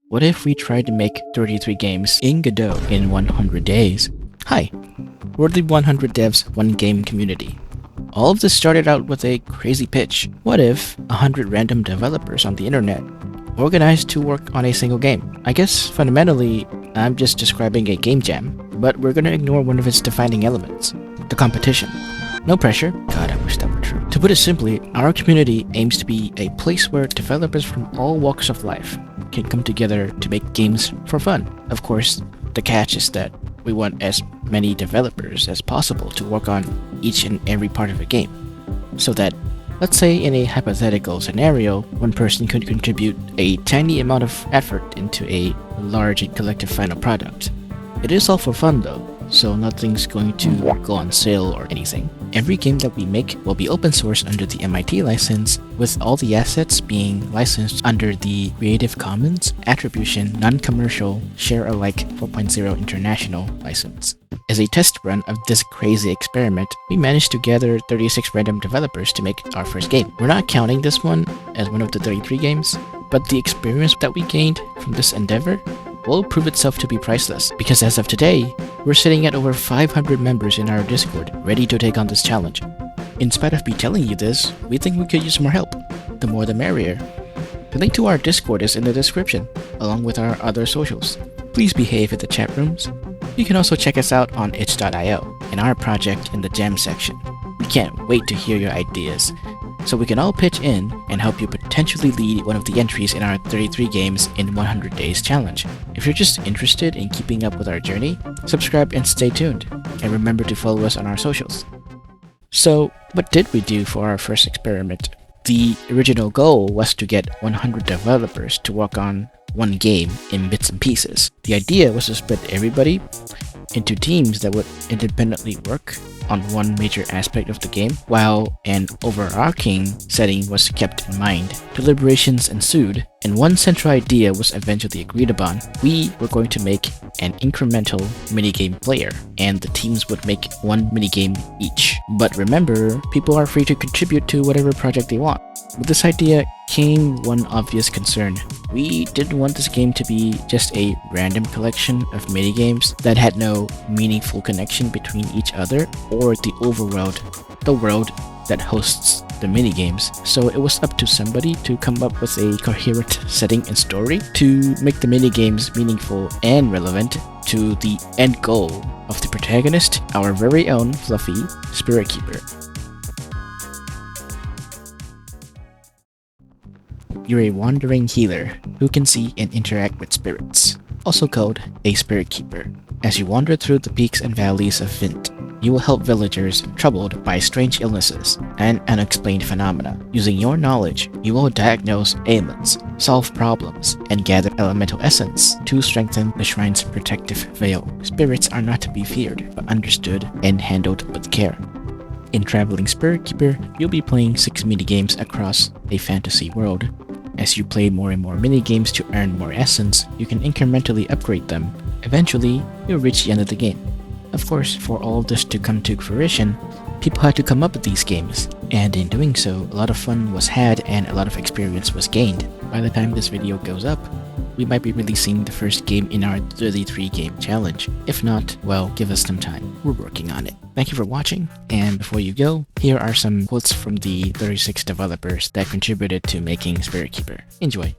What if we tried to make 33 games in Godot in 100 days? Hi, we're the 100 Devs One Game community. All of this started out with a crazy pitch. What if 100 random developers on the internet organized to work on a single game? I guess fundamentally, I'm just describing a game jam, but we're gonna ignore one of its defining elements, the competition. No pressure. God, I wish that were true. To put it simply, our community aims to be a place where developers from all walks of life can come together to make games for fun. Of course, the catch is that we want as many developers as possible to work on each and every part of a game, so that, let's say in a hypothetical scenario, one person could contribute a tiny amount of effort into a large and collective final product. It is all for fun though, so nothing's going to go on sale or anything. Every game that we make will be open source under the MIT license, with all the assets being licensed under the Creative Commons Attribution Non-Commercial Share-alike 4.0 International license. As a test run of this crazy experiment, we managed to gather 36 random developers to make our first game. We're not counting this one as one of the 33 games, but the experience that we gained from this endeavor will prove itself to be priceless, because as of today, we're sitting at over 500 members in our Discord, ready to take on this challenge. In spite of me telling you this, we think we could use more help. The more the merrier. The link to our Discord is in the description, along with our other socials. Please behave in the chat rooms. You can also check us out on itch.io and our project in the Jam section. We can't wait to hear your ideas, so we can all pitch in and help you potentially lead one of the entries in our 33 games in 100 days challenge. If you're just interested in keeping up with our journey, subscribe and stay tuned, and remember to follow us on our socials. So, what did we do for our first experiment? The original goal was to get 100 developers to work on one game in bits and pieces. The idea was to split everybody into teams that would independently work on one major aspect of the game, while an overarching setting was kept in mind. Deliberations ensued, and one central idea was eventually agreed upon. We were going to make an incremental minigame player, and the teams would make one minigame each. But remember, people are free to contribute to whatever project they want. With this idea came one obvious concern. We didn't want this game to be just a random collection of minigames that had no meaningful connection between each other or the overworld, the world that hosts the minigames. So it was up to somebody to come up with a coherent setting and story to make the minigames meaningful and relevant to the end goal of the protagonist, our very own fluffy Spirit Keeper. You're a wandering healer who can see and interact with spirits, also called a Spirit Keeper. As you wander through the peaks and valleys of Vint, you will help villagers troubled by strange illnesses and unexplained phenomena. Using your knowledge, you will diagnose ailments, solve problems, and gather elemental essence to strengthen the shrine's protective veil. Spirits are not to be feared, but understood and handled with care. In Traveling Spirit Keeper, you'll be playing 6 minigames across a fantasy world. As you play more and more minigames to earn more essence, you can incrementally upgrade them. Eventually, you'll reach the end of the game. Of course, for all of this to come to fruition, people had to come up with these games, and in doing so, a lot of fun was had and a lot of experience was gained. By the time this video goes up, we might be releasing the first game in our 33 game challenge. If not, well, give us some time. We're working on it. Thank you for watching, and before you go, here are some quotes from the 36 developers that contributed to making Spirit Keeper. Enjoy!